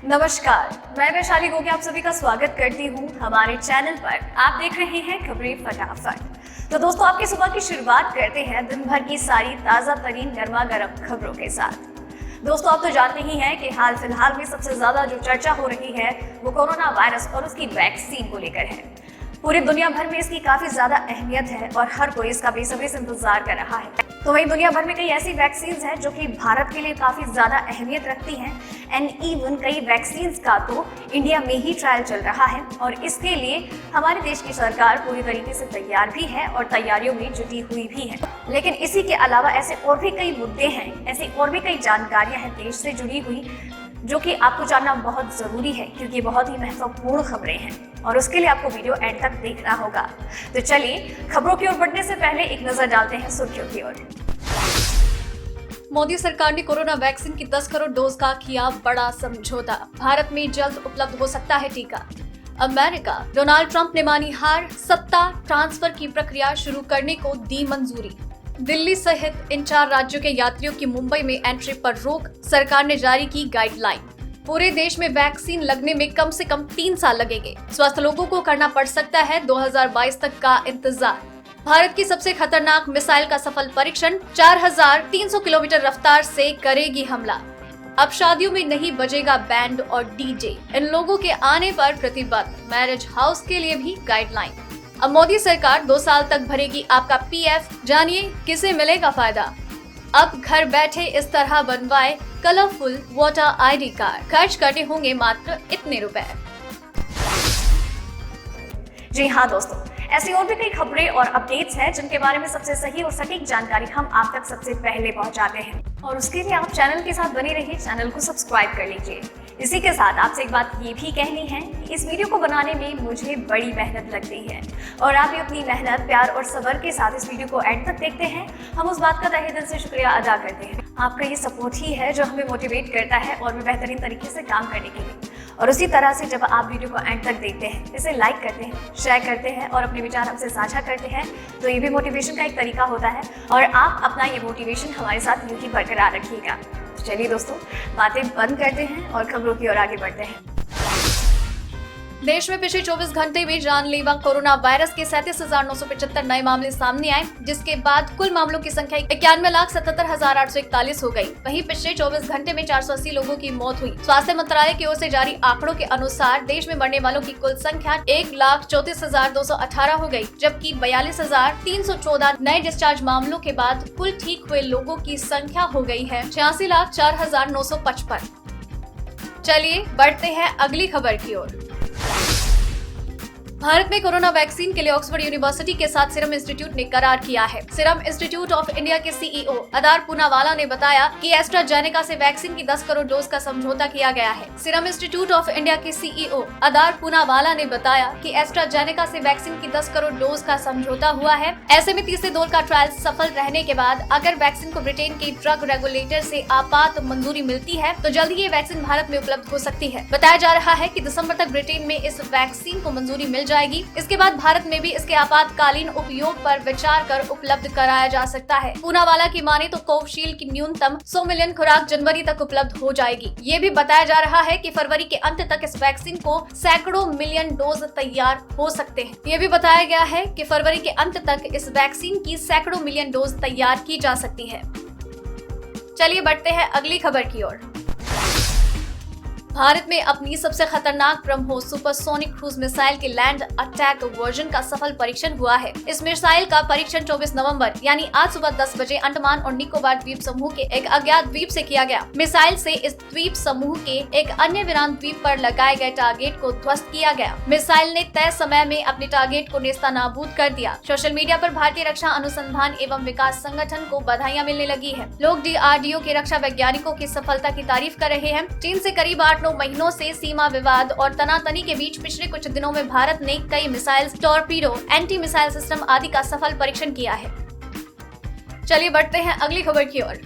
नमस्कार, मैं वैशाली गोगे आप सभी का स्वागत करती हूँ हमारे चैनल पर। आप देख रहे हैं खबरें फटाफट। तो दोस्तों, आपकी सुबह की शुरुआत करते हैं दिन भर की सारी ताजा तरीन गर्मा गर्म खबरों के साथ। दोस्तों, आप तो जानते ही हैं कि हाल फिलहाल में सबसे ज्यादा जो चर्चा हो रही है वो कोरोना वायरस और उसकी वैक्सीन को लेकर है। पूरी दुनिया भर में इसकी काफी ज्यादा अहमियत है और हर कोई इसका बेसब्री से इंतजार कर रहा है। तो वहीं दुनिया भर में कई ऐसी वैक्सीन हैं जो कि भारत के लिए काफी ज्यादा अहमियत रखती हैं एंड इवन कई वैक्सीन का तो इंडिया में ही ट्रायल चल रहा है और इसके लिए हमारे देश की सरकार पूरी तरीके से तैयार भी है और तैयारियों में जुटी हुई भी है। लेकिन इसी के अलावा ऐसे और भी कई मुद्दे हैं, ऐसी और भी कई जानकारियां हैं देश से जुड़ी हुई जो कि आपको जानना बहुत जरूरी है, क्योंकि बहुत ही महत्वपूर्ण खबरें हैं और उसके लिए आपको वीडियो एंड तक देखना होगा। तो चलिए खबरों की ओर बढ़ने से पहले एक नजर डालते हैं सुर्खियों की ओर। मोदी सरकार ने कोरोना वैक्सीन की 10 करोड़ डोज का किया बड़ा समझौता। भारत में जल्द उपलब्ध हो सकता है टीका। अमेरिका, डोनाल्ड ट्रंप ने मानी हार, सत्ता ट्रांसफर की प्रक्रिया शुरू करने को दी मंजूरी। दिल्ली सहित इन 4 राज्यों के यात्रियों की मुंबई में एंट्री पर रोक, सरकार ने जारी की गाइडलाइन। पूरे देश में वैक्सीन लगने में कम से कम 3 साल लगेंगे। स्वस्थ लोगों को करना पड़ सकता है 2022 तक का इंतजार। भारत की सबसे खतरनाक मिसाइल का सफल परीक्षण, 4300 किलोमीटर रफ्तार से करेगी हमला। अब शादियों में नहीं बजेगा बैंड और डीजे, इन लोगों के आने पर प्रतिबंध। मैरिज हाउस के लिए भी गाइडलाइन। अब मोदी सरकार 2 साल तक भरेगी आपका पीएफ, जानिए किसे मिलेगा फायदा। अब घर बैठे इस तरह बनवाए कलरफुल वोटर आईडी कार्ड, खर्च करने होंगे मात्र इतने रुपए। जी हाँ दोस्तों, ऐसी और भी कई खबरें और अपडेट्स हैं जिनके बारे में सबसे सही और सटीक जानकारी हम आप तक सबसे पहले पहुंचाते हैं और उसके लिए आप चैनल के साथ बने रहिए, चैनल को सब्सक्राइब कर लीजिए। इसी के साथ आपसे एक बात ये भी कहनी है कि इस वीडियो को बनाने में मुझे बड़ी मेहनत लगती है और आप भी अपनी मेहनत, प्यार और सब्र के साथ इस वीडियो को एंड तक देखते हैं। हम उस बात का तहे दिल से शुक्रिया अदा करते हैं। आपका ये सपोर्ट ही है जो हमें मोटिवेट करता है और भी बेहतरीन तरीके से काम करने के लिए। और उसी तरह से जब आप वीडियो को एंड तक देखते हैं, इसे लाइक करते हैं, शेयर करते हैं और अपने विचार हमसे साझा करते हैं, तो ये भी मोटिवेशन का एक तरीका होता है और आप अपना ये मोटिवेशन हमारे साथ यूं ही बरकरार रखिएगा। चलिए दोस्तों, बातें बंद करते हैं और खबरों की ओर आगे बढ़ते हैं। देश में पिछले 24 घंटे में जानलेवा कोरोना वायरस के 37,975 नए मामले सामने आए, जिसके बाद कुल मामलों की संख्या 91,77,841 हो गई। वहीं पिछले 24 घंटे में 480 लोगों की मौत हुई। स्वास्थ्य मंत्रालय की ओर से जारी आंकड़ों के अनुसार देश में मरने वालों की कुल संख्या 1,34,218 हो गई, जबकि 42,314 नए डिस्चार्ज मामलों के बाद कुल ठीक हुए लोगों की संख्या हो गई है 86,04,955। चलिए बढ़ते हैं अगली खबर की ओर। भारत में कोरोना वैक्सीन के लिए ऑक्सफोर्ड यूनिवर्सिटी के साथ सीरम इंस्टीट्यूट ने करार किया है। सीरम इंस्टीट्यूट ऑफ इंडिया के सीईओ अदार पूनावाला ने बताया कि एस्ट्राजेनेका से वैक्सीन की 10 करोड़ डोज का समझौता किया गया है। सीरम इंस्टीट्यूट ऑफ इंडिया के सीईओ अदार पूनावाला ने बताया कि एस्ट्राजेनेका से वैक्सीन की 10 करोड़ डोज का समझौता हुआ है। ऐसे में तीसरे दौर का ट्रायल सफल रहने के बाद अगर वैक्सीन को ब्रिटेन के ड्रग रेगुलेटर से आपात मंजूरी मिलती है तो जल्द ही ये वैक्सीन भारत में उपलब्ध हो सकती है। बताया जा रहा है कि दिसंबर तक ब्रिटेन में इस वैक्सीन को मंजूरी मिल जाएगी। इसके बाद भारत में भी इसके आपातकालीन उपयोग पर विचार कर उपलब्ध कराया जा सकता है। पूनावाला की माने तो कोविशील्ड की न्यूनतम 100 मिलियन खुराक जनवरी तक उपलब्ध हो जाएगी। ये भी बताया जा रहा है कि फरवरी के अंत तक इस वैक्सीन को सैकड़ों मिलियन डोज तैयार हो सकते हैं। ये भी बताया गया है कि फरवरी के अंत तक इस वैक्सीन की सैकड़ों मिलियन डोज तैयार की जा सकती है। चलिए बढ़ते हैं अगली खबर की ओर। भारत में अपनी सबसे खतरनाक ब्रह्मोस सुपरसोनिक क्रूज मिसाइल के लैंड अटैक वर्जन का सफल परीक्षण हुआ है। इस मिसाइल का परीक्षण 24 नवंबर यानी आज सुबह 10 बजे अंडमान और निकोबार द्वीप समूह के एक अज्ञात द्वीप से किया गया। मिसाइल से इस द्वीप समूह के एक अन्य वीरान द्वीप पर लगाए गए टारगेट को ध्वस्त किया गया। मिसाइल ने तय समय में अपने टारगेट को नेस्तनाबूद कर दिया। सोशल मीडिया पर भारतीय रक्षा अनुसंधान एवं विकास संगठन को बधाइयां मिलने लगी है। लोग DRDO के रक्षा वैज्ञानिकों की सफलता की तारीफ कर रहे हैं। चीन से करीब 8-9 महीनों से सीमा विवाद और तनातनी के बीच पिछले कुछ दिनों में भारत ने कई missile, torpedo, anti missile system आदि का सफल परीक्षण किया है। चलिए बढ़ते हैं अगली खबर की ओर।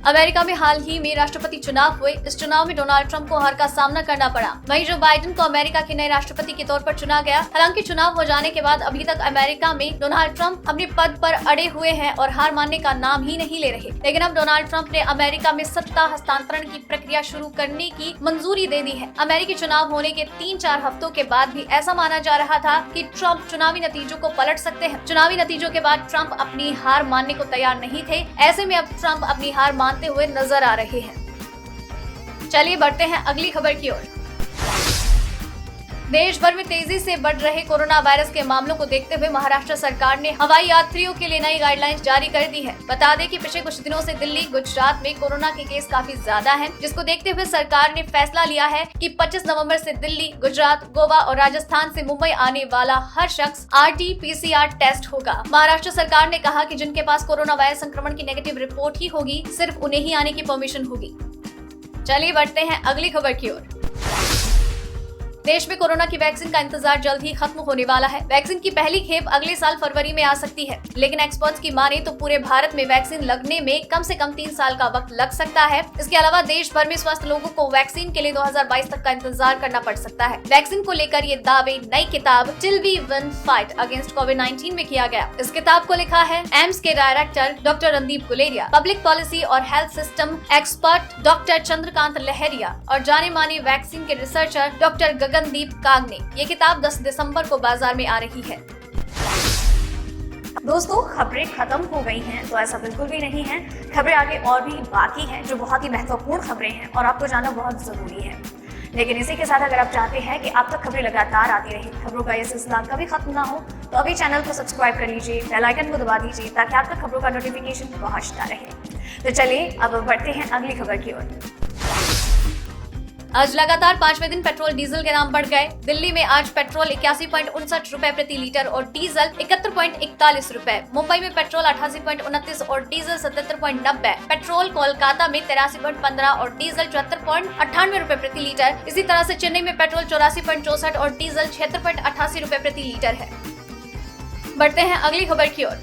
अमेरिका में हाल ही में राष्ट्रपति चुनाव हुए। इस चुनाव में डोनाल्ड ट्रंप को हार का सामना करना पड़ा। वहीं जो बाइडेन को अमेरिका के नए राष्ट्रपति के तौर पर चुना गया। हालांकि चुनाव हो जाने के बाद अभी तक अमेरिका में डोनाल्ड ट्रंप अपने पद पर अड़े हुए हैं और हार मानने का नाम ही नहीं ले रहे। लेकिन अब डोनाल्ड ट्रंप ने अमेरिका में सत्ता हस्तांतरण की प्रक्रिया शुरू करने की मंजूरी दे दी है। अमेरिकी चुनाव होने के 3-4 हफ्तों के बाद भी ऐसा माना जा रहा था कि ट्रंप चुनावी नतीजों को पलट सकते हैं। चुनावी नतीजों के बाद ट्रंप अपनी हार मानने को तैयार नहीं थे। ऐसे में अब ट्रंप अपनी हार मानते हुए नजर आ रहे हैं। चलिए बढ़ते हैं अगली खबर की ओर। देश भर में तेजी से बढ़ रहे कोरोना वायरस के मामलों को देखते हुए महाराष्ट्र सरकार ने हवाई यात्रियों के लिए नई गाइडलाइंस जारी कर दी है। बता दें कि पिछले कुछ दिनों से दिल्ली, गुजरात में कोरोना के केस काफी ज्यादा हैं, जिसको देखते हुए सरकार ने फैसला लिया है कि 25 नवंबर से दिल्ली, गुजरात, गोवा और राजस्थान से मुंबई आने वाला हर शख्स RT-PCR टेस्ट होगा। महाराष्ट्र सरकार ने कहा कि जिनके पास कोरोना वायरस संक्रमण की नेगेटिव रिपोर्ट ही होगी, सिर्फ उन्हें ही आने की परमिशन होगी। चलिए बढ़ते हैं अगली खबर की ओर। देश में कोरोना की वैक्सीन का इंतजार जल्द ही खत्म होने वाला है। वैक्सीन की पहली खेप अगले साल फरवरी में आ सकती है, लेकिन एक्सपर्ट्स की माने तो पूरे भारत में वैक्सीन लगने में कम से कम 3 साल का वक्त लग सकता है। इसके अलावा देश भर में स्वस्थ लोगों को वैक्सीन के लिए 2022 तक का इंतजार करना पड़ सकता है। वैक्सीन को लेकर ये दावे नई किताब till we win fight against कोविड-19 में किया गया। इस किताब को लिखा है एम्स के director doctor Randeep Guleria, public policy और health system expert doctor Chandrakant Lahariya और जाने माने वैक्सीन के रिसर्चर डॉक्टर गगनदीप काग ने। ये किताब 10 दिसंबर को बाजार में आ रही है। दोस्तों, खबरें खत्म हो गई हैं तो ऐसा बिल्कुल भी नहीं है। खबरें आगे और भी बाकी हैं जो बहुत ही महत्वपूर्ण खबरें हैं और आपको जानना बहुत जरूरी है। लेकिन इसी के साथ अगर आप चाहते हैं कि आप तक खबरें लगातार आती रहे, खबरों का ये सिलसिला कभी खत्म ना हो, तो अभी चैनल को सब्सक्राइब कर लीजिए, बेल आइकन को दबा दीजिए ताकि आप तक खबरों का नोटिफिकेशन पहुंचता रहे। तो चलिए अब बढ़ते हैं अगली खबर की ओर। आज लगातार 5वें दिन पेट्रोल डीजल के दाम बढ़ गए। दिल्ली में आज पेट्रोल 81.59 रुपए प्रति लीटर और डीजल 71.41 रुपए। मुंबई में पेट्रोल 88.29 और डीजल 77.90। पेट्रोल कोलकाता में 83.15 और डीजल 74.98 रुपए प्रति लीटर। इसी तरह से चेन्नई में पेट्रोल 84.64 और डीजल 76.88 रुपए प्रति लीटर है। बढ़ते हैं अगली खबर की ओर।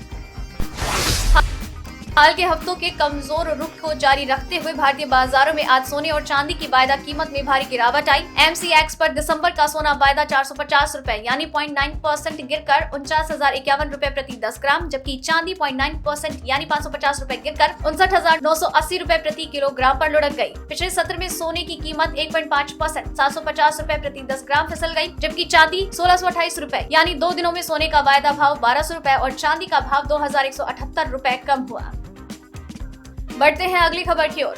हाल के हफ्तों के कमजोर रुख को जारी रखते हुए भारतीय बाजारों में आज सोने और चांदी की वायदा कीमत में भारी गिरावट आई। MCX पर दिसंबर का सोना वायदा 450 रुपए यानी 0.9% गिरकर 49,051 रुपए प्रति 10 ग्राम, जबकि चांदी 0.9% यानी 550 रुपए गिरकर 59,980 रुपए प्रति किलोग्राम पर लुढ़क गई। पिछले सत्र में सोने की कीमत 1.5% 750 रुपए प्रति 10 ग्राम फिसल गई, जबकि चांदी 1628 रुपए यानी 2 दिनों में सोने का वायदा भाव 1200 रुपए और चांदी का भाव 2178 रुपए कम हुआ। बढ़ते हैं अगली खबर की ओर।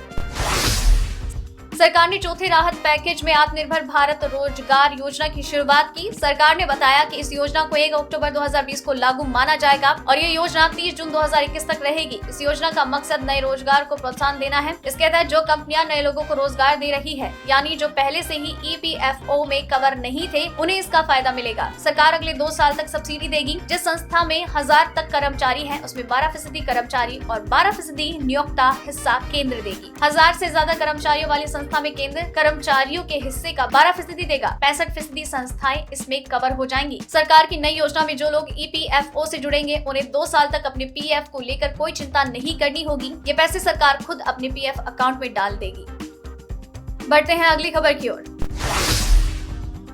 सरकार ने चौथे राहत पैकेज में आत्मनिर्भर भारत रोजगार योजना की शुरुआत की। सरकार ने बताया कि इस योजना को 1 अक्टूबर 2020 को लागू माना जाएगा और ये योजना 30 जून 2021 तक रहेगी। इस योजना का मकसद नए रोजगार को प्रोत्साहन देना है। इसके तहत जो कंपनियां नए लोगों को रोजगार दे रही है, यानी जो पहले से ही EPFO में कवर नहीं थे, उन्हें इसका फायदा मिलेगा। सरकार अगले 2 साल तक सब्सिडी देगी। जिस संस्था में 1000 तक कर्मचारी है उसमें 12% कर्मचारी और 12% नियोक्ता हिस्सा केंद्र देगी। 1000 से ज्यादा कर्मचारियों वाली संस्था में केंद्र कर्मचारियों के हिस्से का 12% देगा। 65% संस्थाएं इसमें कवर हो जाएंगी। सरकार की नई योजना में जो लोग EPFO से जुड़ेंगे उन्हें 2 साल तक अपने PF को लेकर कोई चिंता नहीं करनी होगी। ये पैसे सरकार खुद अपने PF अकाउंट में डाल देगी। बढ़ते हैं अगली खबर की ओर।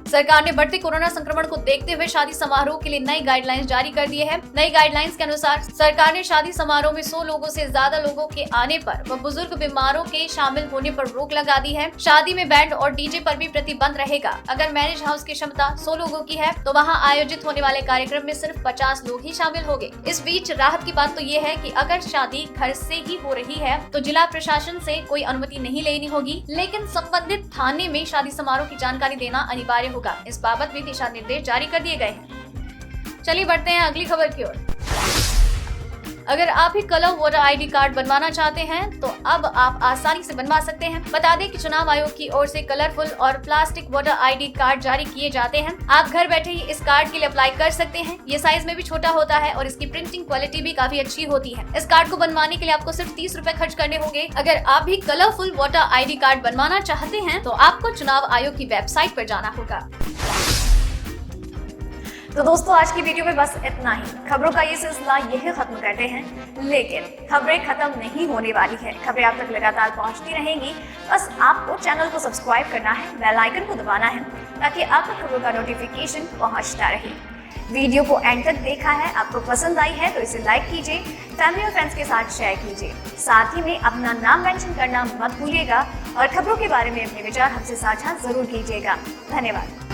सरकार ने बढ़ते कोरोना संक्रमण को देखते हुए शादी समारोह के लिए नई गाइडलाइंस जारी कर दी है। नई गाइडलाइंस के अनुसार सरकार ने शादी समारोह में 100 लोगों से ज्यादा लोगों के आने पर व बुजुर्ग बीमारों के शामिल होने पर रोक लगा दी है। शादी में बैंड और डीजे पर भी प्रतिबंध रहेगा। अगर मैरिज हाउस की क्षमता 100 लोगों की है तो वहाँ आयोजित होने वाले कार्यक्रम में सिर्फ 50 लोग ही शामिल होंगे। इस बीच राहत की बात तो ये है कि अगर शादी घर से ही हो रही है तो जिला प्रशासन से कोई अनुमति नहीं लेनी होगी, लेकिन संबंधित थाने में शादी समारोह की जानकारी देना अनिवार्य होगा। इस बाबत भी दिशा निर्देश जारी कर दिए गए हैं। चलिए बढ़ते हैं अगली खबर की ओर। अगर आप भी कलर वोटर ID कार्ड बनवाना चाहते हैं तो अब आप आसानी से बनवा सकते हैं। बता दें कि चुनाव आयोग की ओर से कलरफुल और प्लास्टिक वोटर ID कार्ड जारी किए जाते हैं। आप घर बैठे ही इस कार्ड के लिए अप्लाई कर सकते हैं। ये साइज में भी छोटा होता है और इसकी प्रिंटिंग क्वालिटी भी काफी अच्छी होती है। इस कार्ड को बनवाने के लिए आपको सिर्फ 30 रुपए खर्च करने होंगे। अगर आप भी कलरफुल वोटर ID कार्ड बनवाना चाहते हैं तो आपको चुनाव आयोग की वेबसाइट पर जाना होगा। तो दोस्तों आज की वीडियो में बस इतना ही। खबरों का ये सिलसिला यही खत्म करते हैं, लेकिन खबरें खत्म नहीं होने वाली है। खबरें आप तक लगातार पहुंचती रहेंगी। बस आपको चैनल को सब्सक्राइब करना है, बेल आइकन को दबाना है ताकि आप तक खबरों का नोटिफिकेशन पहुंचता रहे। वीडियो को एंड तक देखा है, आपको पसंद आई है तो इसे लाइक कीजिए, फैमिली और फ्रेंड्स के साथ शेयर कीजिए। साथ ही में अपना नाम मेंशन करना मत भूलिएगा और खबरों के बारे में अपने विचार हमसे साझा जरूर कीजिएगा। धन्यवाद।